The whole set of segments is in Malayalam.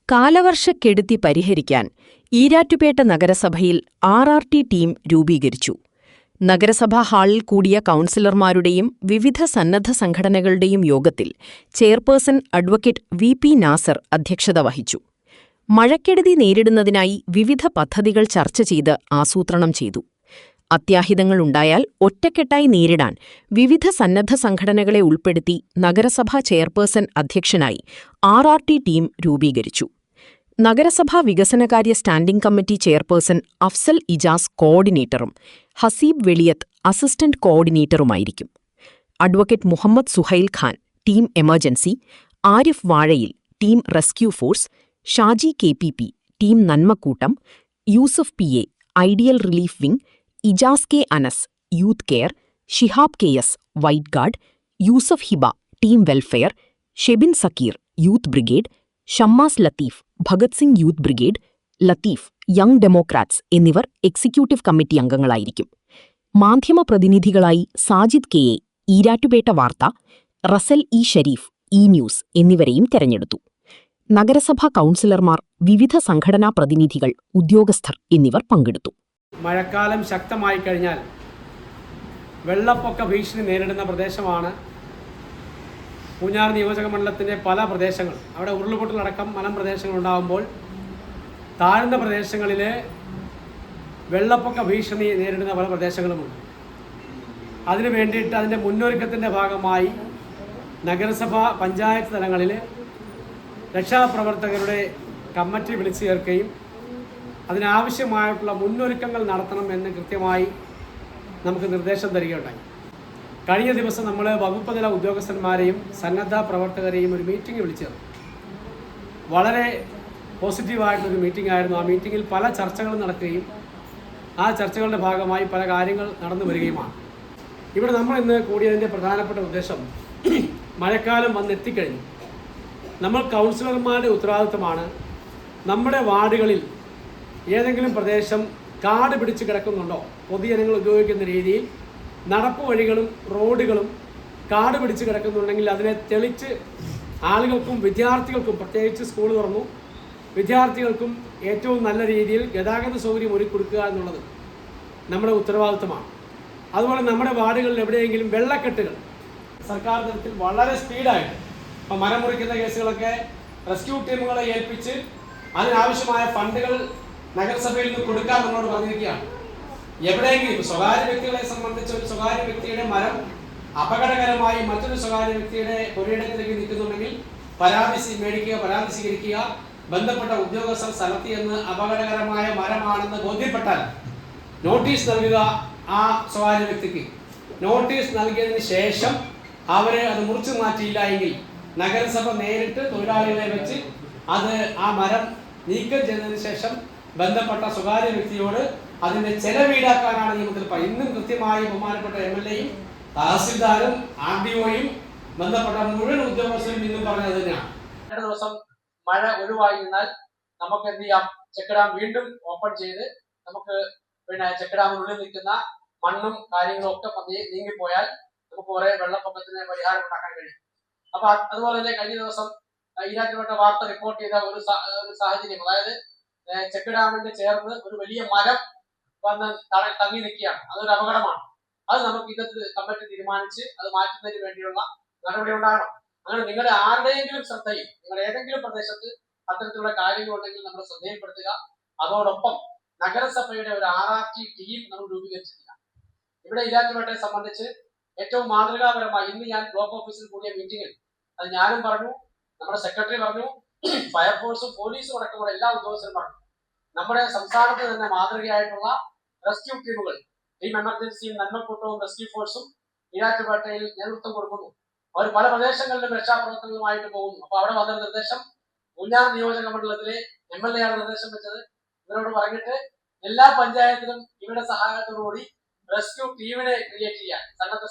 കാലവർഷക്കെടുതി പരിഹരിക്കാൻ ഈരാറ്റുപേട്ട നഗരസഭയിൽ ആർ.ആർ.ടി ടീം രൂപീകരിച്ചു. നഗരസഭാ ഹാളിൽ കൂടിയ കൗൺസിലർമാരുടെയും വിവിധ സന്നദ്ധ സംഘടനകളുടെയും യോഗത്തിൽ ചെയർപേഴ്സൺ അഡ്വക്കേറ്റ് വി.പി. നാസർ അധ്യക്ഷത വഹിച്ചു. മഴക്കെടുതി നേരിടുന്നതിനായി വിവിധ പദ്ധതികൾ ചർച്ച ചെയ്ത് ആസൂത്രണം ചെയ്തു. അത്യാഹിതങ്ങളുണ്ടായാൽ ഒറ്റക്കെട്ടായി നേരിടാൻ വിവിധ സന്നദ്ധ സംഘടനകളെ ഉൾപ്പെടുത്തി നഗരസഭാ ചെയർപേഴ്സൺ അധ്യക്ഷനായി ആർ.ആർ.ടി ടീം രൂപീകരിച്ചു. നഗരസഭാ വികസനകാര്യ standing committee chairperson Afsal Ijaz കോർഡിനേറ്ററും ഹസീബ് വെളിയത്ത് അസിസ്റ്റന്റ് കോർഡിനേറ്ററുമായിരിക്കും. Advocate Muhammad Suhail Khan team emergency, Arif Vazhayil team rescue force, Shaji KPP team Nanmakkoottam, Yusuf PA ideal relief wing, Ijaz K Anas youth care, Shihab KS white guard, Yusuf Hiba team welfare, Shebin Sakkeer youth brigade, Shammas Latheef Bhagat Singh youth brigade, Latheef young democrats എന്നിവർ എക്സിക്യൂട്ടീവ് കമ്മിറ്റി അംഗങ്ങളായിരിക്കും. മാധ്യമപ്രതിനിധികളായി സാജിദ് കെ.എ ഈരാറ്റുപേട്ട വാർത്ത, Russell E Sharif E news എന്നിവരെയും തെരഞ്ഞെടുത്തു. നഗരസഭാ കൗൺസിലർമാർ, വിവിധ സംഘടനാ പ്രതിനിധികൾ, ഉദ്യോഗസ്ഥർ എന്നിവർ പങ്കെടുത്തു. മഴക്കാലം ശക്തമായി കഴിഞ്ഞാൽ വെള്ളപ്പൊക്ക ഭീഷണി നേരിടുന്ന പ്രദേശമാണ് പൂഞ്ഞാർ നിയോജക മണ്ഡലത്തിൻ്റെ പല പ്രദേശങ്ങൾ. അവിടെ ഉരുൾപൊട്ടലടക്കം മലമ്പ്രദേശങ്ങളുണ്ടാകുമ്പോൾ താഴ്ന്ന പ്രദേശങ്ങളിൽ വെള്ളപ്പൊക്ക ഭീഷണി നേരിടുന്ന പല പ്രദേശങ്ങളുമുണ്ട്. അതിനു വേണ്ടിയിട്ട് അതിൻ്റെ മുന്നൊരുക്കത്തിൻ്റെ ഭാഗമായി നഗരസഭ, പഞ്ചായത്ത് തലങ്ങളിൽ രക്ഷാപ്രവർത്തകരുടെ കമ്മിറ്റി വിളിച്ചു ചേർക്കുകയും അതിനാവശ്യമായിട്ടുള്ള മുന്നൊരുക്കങ്ങൾ നടത്തണമെന്ന് കൃത്യമായി നമുക്ക് നിർദ്ദേശം തരികയുണ്ടായി. കഴിഞ്ഞ ദിവസം നമ്മൾ വകുപ്പ് തല ഉദ്യോഗസ്ഥന്മാരെയും സന്നദ്ധ പ്രവർത്തകരെയും ഒരു മീറ്റിംഗ് വിളിച്ചു ചേർത്തു. വളരെ പോസിറ്റീവായിട്ടൊരു മീറ്റിംഗ് ആയിരുന്നു. ആ മീറ്റിങ്ങിൽ പല ചർച്ചകളും നടക്കുകയും ആ ചർച്ചകളുടെ ഭാഗമായി പല കാര്യങ്ങൾ നടന്നു വരികയുമാണ്. ഇവിടെ നമ്മൾ ഇന്ന് കൂടിയതിൻ്റെ പ്രധാനപ്പെട്ട ഉദ്ദേശം, മഴക്കാലം വന്നെത്തിക്കഴിഞ്ഞു. നമ്മൾ കൗൺസിലർമാരുടെ ഉത്തരവാദിത്തമാണ് നമ്മുടെ വാർഡുകളിൽ ഏതെങ്കിലും പ്രദേശം കാട് പിടിച്ച് കിടക്കുന്നുണ്ടോ, പൊതുജനങ്ങൾ ഉപയോഗിക്കുന്ന രീതിയിൽ നടപ്പ് വഴികളും റോഡുകളും കാട് പിടിച്ച് കിടക്കുന്നുണ്ടെങ്കിൽ അതിനെ തെളിച്ച് ആളുകൾക്കും വിദ്യാർത്ഥികൾക്കും, പ്രത്യേകിച്ച് സ്കൂൾ തുറന്നു, വിദ്യാർത്ഥികൾക്കും ഏറ്റവും നല്ല രീതിയിൽ ഗതാഗത സൗകര്യം ഒരുക്കി കൊടുക്കുക എന്നുള്ളത് നമ്മുടെ ഉത്തരവാദിത്തമാണ്. അതുപോലെ നമ്മുടെ വാർഡുകളിൽ എവിടെയെങ്കിലും വെള്ളക്കെട്ടുകൾ സർക്കാർ തലത്തിൽ വളരെ സ്പീഡായിട്ട്, ഇപ്പം മരം മുറിക്കുന്ന കേസുകളൊക്കെ റെസ്ക്യൂ ടീമുകളെ ഏൽപ്പിച്ച് അതിനാവശ്യമായ ഫണ്ടുകൾ നഗരസഭയിൽ നിന്ന് കൊടുക്കാൻ നമ്മളോട് പറഞ്ഞിരിക്കുകയാണ്. എവിടെയെങ്കിലും സ്വകാര്യ വ്യക്തികളെ സംബന്ധിച്ച് ഒരു സ്വകാര്യ വ്യക്തിയുടെ മരം അപകടകരമായി മറ്റൊരു സ്വകാര്യ വ്യക്തിയുടെ പുരയിടത്തിലേക്ക് നിൽക്കുന്നുണ്ടെങ്കിൽ പരാതി സ്വീകരിക്കുക, ബന്ധപ്പെട്ട ഉദ്യോഗസ്ഥർ സ്ഥലത്ത് എന്ന് അപകടകരമായ മരമാണെന്ന് ബോധ്യപ്പെട്ടാൽ നോട്ടീസ് നൽകുക. ആ സ്വകാര്യ വ്യക്തിക്ക് നോട്ടീസ് നൽകിയതിന് ശേഷം അവരെ അത് മുറിച്ചു മാറ്റിയില്ല എങ്കിൽ നഗരസഭ നേരിട്ട് തൊഴിലാളികളെ വെച്ച് ആ മരം നീക്കം ചെയ്തതിന് ശേഷം ബന്ധപ്പെട്ട സ്വകാര്യ വ്യക്തിയോട് അതിന്റെ ചെലവ് ഈടാക്കാനാണ് നിയമത്തിൽ. ഇന്നും കൃത്യമായി ബഹുമാനപ്പെട്ട എം.എൽ.എയും തഹസിൽദാരും ആർ.ഡി.ഒയും ബന്ധപ്പെട്ട മുഴുവൻ ഉദ്യോഗസ്ഥരും ഇന്നും പറഞ്ഞത് തന്നെയാണ്. 2 ദിവസം മഴ ഒഴിവായി നിന്നാൽ നമുക്ക് എന്ത് ചെയ്യാം, ചെക്ക് ഡാം വീണ്ടും ഓപ്പൺ ചെയ്ത് നമുക്ക് ചെക്ക് ഡാമിനുള്ളിൽ നിൽക്കുന്ന മണ്ണും കാര്യങ്ങളും ഒക്കെ നീങ്ങിപ്പോയാൽ നമുക്ക് കുറെ വെള്ളപ്പൊക്കത്തിന് പരിഹാരം ഉണ്ടാക്കാൻ കഴിയും. അപ്പൊ അതുപോലെ തന്നെ കഴിഞ്ഞ ദിവസം ഈരാറ്റുപേട്ട വാർത്ത റിപ്പോർട്ട് ചെയ്ത ഒരു സാഹചര്യം, അതായത് ചെക്ക് ഡാമിന്റെ ചേർന്ന് ഒരു വലിയ മരം വന്ന് തങ്ങി നിൽക്കുകയാണ്. അതൊരു അപകടമാണ്. അത് നമുക്ക് ഇന്നത്തെ കമ്മിറ്റി തീരുമാനിച്ച് അത് മാറ്റുന്നതിന് വേണ്ടിയുള്ള നടപടി ഉണ്ടാകണം. അങ്ങനെ നിങ്ങളുടെ ആരുടെയെങ്കിലും ശ്രദ്ധയിൽ, നിങ്ങളുടെ ഏതെങ്കിലും പ്രദേശത്ത് അത്തരത്തിലുള്ള കാര്യങ്ങളുണ്ടെങ്കിൽ നമ്മൾ ശ്രദ്ധയിൽപ്പെടുത്തുക. അതോടൊപ്പം നഗരസഭയുടെ ഒരു ആർ.ആർ.ടി ടീം നമ്മൾ രൂപീകരിച്ചിട്ടില്ല. ഇവിടെ ഈരാറ്റുപേട്ടയെ സംബന്ധിച്ച് ഏറ്റവും മാതൃകാപരമായി ഇന്ന് ഞാൻ ബ്ലോക്ക് ഓഫീസിൽ കൂടിയ മീറ്റിംഗിൽ അത് ഞാനും പറഞ്ഞു, നമ്മുടെ സെക്രട്ടറി പറഞ്ഞു, ഫയർഫോഴ്സും പോലീസും അടക്കമുള്ള എല്ലാ ഉദ്യോഗസ്ഥരും പറഞ്ഞു, നമ്മുടെ സംസ്ഥാനത്ത് തന്നെ മാതൃകയായിട്ടുള്ള റെസ്ക്യൂ ടീമുകൾ, ടീം എമർജൻസിയും നന്മക്കൂട്ടവും റെസ്ക്യൂ ഫോഴ്സും ഈരാറ്റുപേട്ടയിൽ നേതൃത്വം കൊടുക്കുന്നു. അവർ പല പ്രദേശങ്ങളിലും രക്ഷാപ്രവർത്തനങ്ങളുമായിട്ട് പോകുന്നു. അപ്പൊ അവിടെ വന്ന നിർദ്ദേശം, പൂഞ്ഞാർ നിയോജക മണ്ഡലത്തിലെ എം.എൽ.എ ആണ് നിർദ്ദേശം വെച്ചത്. ഇവരോട് പറഞ്ഞിട്ട് എല്ലാ പഞ്ചായത്തിലും ഇവരുടെ സഹായത്തോടുകൂടി റെസ്ക്യൂ ടീമിനെ ക്രിയേറ്റ് ചെയ്യാൻ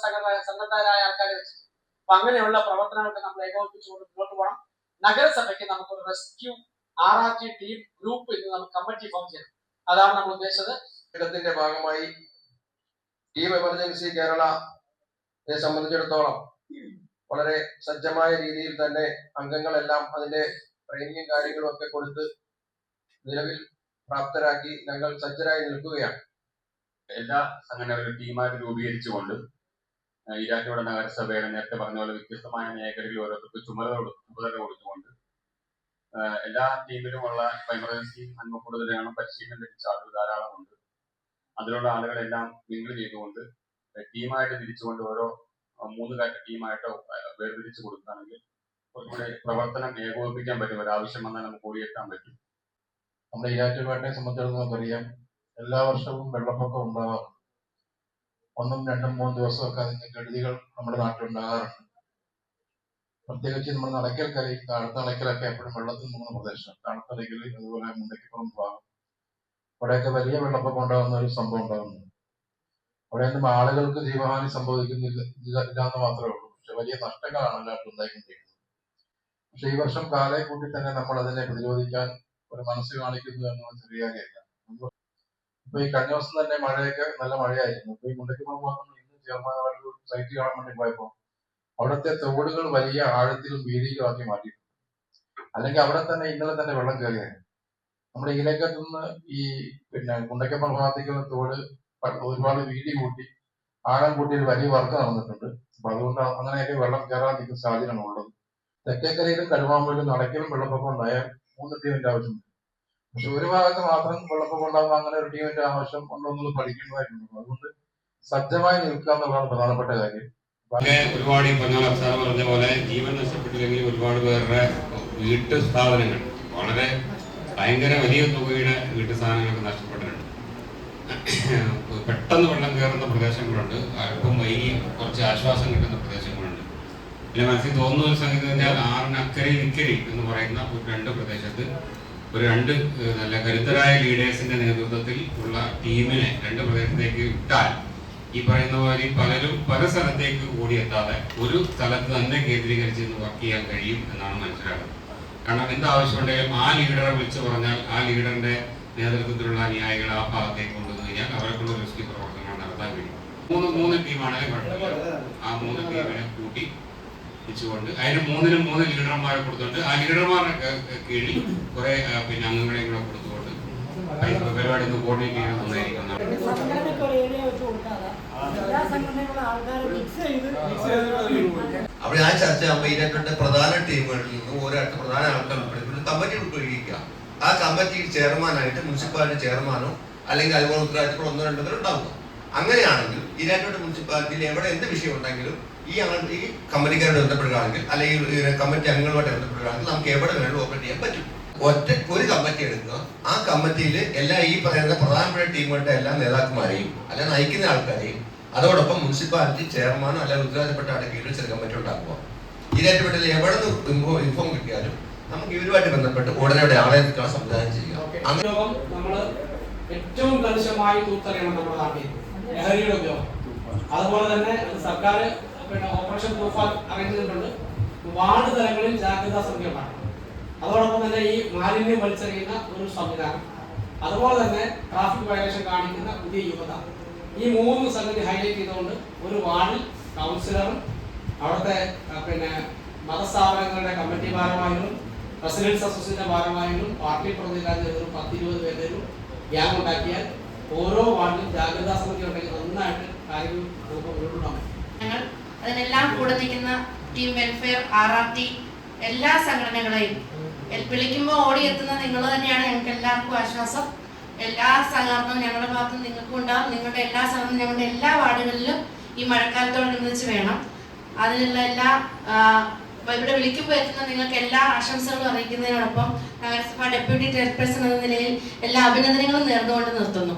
സന്നദ്ധരായ ആൾക്കാരെ വെച്ചിട്ട്. അപ്പൊ അങ്ങനെയുള്ള പ്രവർത്തനങ്ങൾക്ക് നമ്മൾ ഏകോപിപ്പിച്ചുകൊണ്ട് മുന്നോട്ട് പോകണം. നഗരസഭയ്ക്ക് നമുക്കൊരു റെസ്ക്യൂ ആർ.ആർ.ടി ടീം ഗ്രൂപ്പ് ഇന്ന് നമുക്ക് കമ്മിറ്റി ഫോം ചെയ്യണം. അതാണ് നമ്മൾ ഉദ്ദേശിച്ചത്. ഇതിന്റെ ഭാഗമായി ടീം എമർജൻസി കേരളയെ സംബന്ധിച്ചിടത്തോളം വളരെ സജ്ജമായ രീതിയിൽ തന്നെ അംഗങ്ങളെല്ലാം അതിന്റെ ട്രെയിനിങ്ങും കാര്യങ്ങളും ഒക്കെ കൊടുത്ത് നിലവിൽ പ്രാപ്തരാക്കി ഞങ്ങൾ സജ്ജരായി നിൽക്കുകയാണ്. എല്ലാ സംഘടനകളും ടീമായിട്ട് രൂപീകരിച്ചുകൊണ്ട് ഈരാറ്റുപേട്ട നഗരസഭയുടെ നേരത്തെ പറഞ്ഞ പോലെ വ്യത്യസ്തമായ മേഖലകളിൽ ഓരോരുത്തർക്ക് ചുമതല കൊടുത്തുകൊണ്ട് എല്ലാ ടീമിലുമുള്ള എമർജൻസി നന്മ കൂടുതലാണ് പരിശീലനം ലഭിച്ച ആളുകൾ ധാരാളമുണ്ട്. അതിലുള്ള ആളുകളെല്ലാം മിങ്കിൾ ചെയ്തുകൊണ്ട് ടീമായിട്ട് തിരിച്ചുകൊണ്ട് ഓരോ 3 കാറ്റ ടീമായിട്ടോ വേർതിരിച്ച് കൊടുക്കുകയാണെങ്കിൽ കുറച്ചുകൂടെ പ്രവർത്തനം ഏകോപിപ്പിക്കാൻ പറ്റും. ഒരാവശ്യം വന്നാൽ നമുക്ക് ഓടിയെത്താൻ പറ്റും. നമ്മുടെ ഈരാറ്റുപേട്ടയെ സംബന്ധിച്ചിടത്തോളം നമുക്കറിയാം, എല്ലാ വർഷവും വെള്ളപ്പൊക്കം ഉണ്ടാകാറുണ്ട്. 1, 2, 3 ദിവസമൊക്കെ അതിന്റെ കെടുതികൾ നമ്മുടെ നാട്ടിലുണ്ടാകാറുണ്ട്. പ്രത്യേകിച്ച് നമ്മുടെ നടക്കൽക്കരയിൽ, താഴത്ത നടക്കലൊക്കെ എപ്പോഴും വെള്ളത്തിൽ മുങ്ങുന്ന പ്രദേശം. താഴത്തടക്കൽ, അതുപോലെ മുണ്ടയ്ക്കപ്പുറം ഭാഗം, അവിടെയൊക്കെ വലിയ വെള്ളപ്പൊക്കം ഉണ്ടാകുന്ന ഒരു സംഭവം ഉണ്ടാകുന്നു. അവിടെയൊന്നും ആളുകൾക്ക് ജീവഹാനി സംഭവിക്കുന്നില്ല ഇല്ലാന്ന് മാത്രമേ ഉള്ളൂ. പക്ഷെ വലിയ നഷ്ടങ്ങളാണ് എല്ലാവർക്കും ഉണ്ടായിക്കൊണ്ടിരിക്കുന്നത്. പക്ഷെ ഈ വർഷം കാലയെ കൂട്ടി തന്നെ നമ്മൾ അതിനെ പ്രതിരോധിക്കാൻ ഒരു മനസ്സ് കാണിക്കുന്നു എന്നുള്ള ചെറിയ കാര്യമല്ല. ഇപ്പൊ ഈ കഴിഞ്ഞ ദിവസം തന്നെ മഴയൊക്കെ നല്ല മഴയായിരുന്നു. ഇപ്പൊ ഈ മുണ്ടയ്ക്കപ്പുറം ഭാഗം ഇന്ന് ചെറുമാനൊരു സൈറ്റ് കാണാൻ വേണ്ടി പോയപ്പോ അവിടുത്തെ തോടുകൾ വലിയ ആഴത്തിലും വീതിയിലും ആക്കി മാറ്റിയിട്ടുണ്ട്. അല്ലെങ്കിൽ അവിടെ തന്നെ ഇന്നലെ തന്നെ വെള്ളം കയറിയായിരുന്നു. നമ്മുടെ ഈലക്കത്ത് നിന്ന് ഈ മുണ്ടയ്ക്കപ്പുറം ഭാഗത്തേക്കുള്ള തോട് ഒരുപാട് വീതി കൂട്ടി ആഴം കൂട്ടി ഒരു വലിയ വർക്ക് നടന്നിട്ടുണ്ട്. അപ്പൊ അതുകൊണ്ട് അങ്ങനെയൊക്കെ വെള്ളം കയറാതിരിക്കുന്ന സാഹചര്യമാണ് ഉള്ളത്. തെക്കേക്കരയിലും കരുവാമ്പൂരിലും നടക്കലും വെള്ളപ്പൊക്കം ഉണ്ടായാൽ 3 ടീമിന്റെ ആവശ്യമുണ്ട്. പക്ഷെ ഒരു ഭാഗത്ത് മാത്രം വെള്ളപ്പൊക്കം ഉണ്ടാകുമ്പോൾ അങ്ങനെ ഒരു ടീമിന്റെ ആവശ്യം ഉണ്ടോ എന്നുള്ളത് പഠിക്കേണ്ടതായിട്ടുണ്ട്. അതുകൊണ്ട് സജ്ജമായി നിൽക്കുക എന്നുള്ളതാണ് പ്രധാനപ്പെട്ട കാര്യം. ഒരുപാട് ഈ പറഞ്ഞ പോലെ ജീവൻ നഷ്ടപ്പെട്ടില്ലെങ്കിൽ ഒരുപാട് പേരുടെ വീട്ടു സ്ഥാപനങ്ങൾ വളരെ ഭയങ്കര വലിയ തുകയുടെ വീട്ടു സാധനങ്ങൾക്ക് നഷ്ടപ്പെട്ടിട്ടുണ്ട്. പെട്ടെന്ന് വെള്ളം കയറുന്ന പ്രദേശങ്ങളുണ്ട്, അല്പം വൈകി കുറച്ച് ആശ്വാസം കിട്ടുന്ന പ്രദേശങ്ങളുണ്ട്. പിന്നെ മനസ്സിൽ തോന്നുന്ന ഒരു സംഗതി പറഞ്ഞാൽ ആറിനക്കരെ ഇക്കരി എന്ന് പറയുന്ന ഒരു 2 പ്രദേശത്ത് ഒരു 2 നല്ല കരുത്തരായ ലീഡേഴ്സിന്റെ നേതൃത്വത്തിൽ ഉള്ള ടീമിനെ 2 പ്രദേശത്തേക്ക് വിട്ടാൽ ഈ പറയുന്ന പോലെ പലരും പല സ്ഥലത്തേക്ക് ഓടിയെത്താതെ ഒരു സ്ഥലത്ത് തന്നെ കേന്ദ്രീകരിച്ച് വർക്ക് ചെയ്യാൻ കഴിയും എന്നാണ് മനസ്സിലാക്കുന്നത്. കാരണം എന്താവശ്യമുണ്ടെങ്കിലും ആ ലീഡറെ വിളിച്ചു പറഞ്ഞാൽ ആ ലീഡറിന്റെ നേതൃത്വത്തിലുള്ള അനുയായികൾ ആ ഭാഗത്തേക്ക് കൊണ്ടുവന്നു കഴിഞ്ഞാൽ അവർക്കുള്ള റെസ്ക്യൂ പ്രവർത്തനങ്ങൾ നടത്താൻ കഴിയും. 3 ടീമാണെങ്കിൽ കുഴപ്പമില്ല. ആ 3 ടീമിനെ കൂട്ടി വെച്ചുകൊണ്ട് അതിന് 3-നും 3 ലീഡർമാരെ കൊടുത്തുകൊണ്ട് ആ ലീഡർമാരുടെ കീഴിൽ കുറെ അംഗങ്ങളെയും കൂടെ കൊടുത്തുകൊണ്ട് പരിപാടി ഒന്ന് കോർഡിനേറ്റ് ചെയ്യാൻ നന്നായിരിക്കും. അപ്പോൾ ആ ചർച്ച ആകുമ്പോൾ ഇതിനകത്ത് പ്രധാന ടീമുകളിൽ നിന്ന് ഓരോരുത്തർ പ്രധാന ആൾക്കാർ ഉൾപ്പെടുത്തി കമ്മിറ്റി ഉപയോഗിക്കുക. ആ കമ്മിറ്റി ചെയർമാനായിട്ട് മുനിസിപ്പാലിറ്റി ചെയർമാനോ അല്ലെങ്കിൽ അതുപോലെ ഉത്തരവാദിത്തങ്ങൾ 1-2 പേർ ഉണ്ടാവുക. അങ്ങനെയാണെങ്കിൽ ഈരാറ്റുപേട്ട മുനിസിപ്പാലിറ്റിയിൽ എവിടെ എന്ത് വിഷയം ഉണ്ടെങ്കിലും ഈ കമ്പനിക്കാരോട് ബന്ധപ്പെടുകയാണെങ്കിൽ അല്ലെങ്കിൽ കമ്മിറ്റി അംഗങ്ങളുമായിട്ട് ബന്ധപ്പെടുകയാണെങ്കിൽ നമുക്ക് എവിടെ വേണമെങ്കിലും ഓപ്പറേറ്റ് ചെയ്യാൻ പറ്റും. ഒരു കമ്മിറ്റി എടുക്കുക. ആ കമ്മിറ്റിയിൽ ഈ പറയുന്ന പ്രധാനപ്പെട്ട ടീമുകളുടെ എല്ലാ നേതാക്കന്മാരെയും അല്ലെ നയിക്കുന്ന ആൾക്കാരെയും അതോടൊപ്പം മുനിസിപ്പാലിറ്റി ചെയർമാനോ അല്ലെങ്കിൽ ഉത്തരവാദിത്തപ്പെട്ട ആളുടെ കീഴിൽ ചെറിയ കമ്മിറ്റി ഉണ്ടാക്കുക. ഈരാറ്റുപേട്ടയിൽ എവിടെ നിന്ന് ഇൻഫോം കിട്ടിയാലും നമുക്ക് ഇവരുമായിട്ട് ബന്ധപ്പെട്ട് ഉടനെ ആളെ നിൽക്കാൻ സംവിധാനം ചെയ്യുക. നമ്മള് ഏറ്റവും കർശനമായി തൂത്തറിയണം നമ്മുടെ നാട്ടിൽ ലഹരിയുടെ ഉപയോഗം. അതുപോലെ തന്നെ സർക്കാർ ഓപ്പറേഷൻ തൂഫാൻ അറേഞ്ച് ചെയ്തിട്ടുണ്ട്. വാർഡ് തലങ്ങളിൽ ജാഗ്രതാ സമിതി ഉണ്ടാക്കണം. അതോടൊപ്പം തന്നെ ഈ മാലിന്യം വലിച്ചെറിയുന്ന ഒരു സംവിധാനം, അതുപോലെ തന്നെ ട്രാഫിക് വയലേഷൻ കാണിക്കുന്ന പുതിയ യുവത, ഈ 3 സംഗതി ഹൈലൈറ്റ് ചെയ്തുകൊണ്ട് ഒരു വാർഡിൽ കൗൺസിലറും അവിടുത്തെ മതസ്ഥാപനങ്ങളുടെ കമ്മിറ്റി ഭാരവാഹികളും റെസിഡൻസ് അസോസിയേഷൻ ഭാരവാഹികളും പാർട്ടി പ്രതിനിധികളും 10-20 പേരും ഗ്യാങ് ഉണ്ടാക്കിയാൽ ഓരോ വാർഡിലും ജാഗ്രതാ സമിതി ഉണ്ടെങ്കിൽ നന്നായിട്ട് കാര്യങ്ങൾ മുന്നോട്ടുണ്ടാകും. ഞങ്ങൾ അതിനെല്ലാം കൂടെ നിൽക്കുന്ന ടീം വെൽഫെയർ, RRT എല്ലാ സംഘടനകളെയും വിളിക്കുമ്പോൾ ഓടിയെത്തുന്ന നിങ്ങൾ തന്നെയാണ്. ഞങ്ങൾക്ക് എല്ലാവർക്കും ആശ്വാസം. എല്ലാ സഹകരണവും ഞങ്ങളുടെ ഭാഗത്തും നിങ്ങൾക്കും ഉണ്ടാവും. നിങ്ങളുടെ എല്ലാ സഹകരണവും ഞങ്ങളുടെ എല്ലാ വാർഡുകളിലും ഈ മഴക്കാലത്തോടനുബന്ധിച്ച് വേണം. അതിനുള്ള എല്ലാ ഇവിടെ വിളിക്കുമ്പോൾ എത്തുന്ന നിങ്ങൾക്ക് എല്ലാ ആശംസകളും അറിയിക്കുന്നതിനോടൊപ്പം നഗരസഭ ഡെപ്യൂട്ടി ചെയർപേഴ്സൺ എന്ന നിലയിൽ എല്ലാ അഭിനന്ദനങ്ങളും നേർന്നുകൊണ്ട് നിർത്തുന്നു.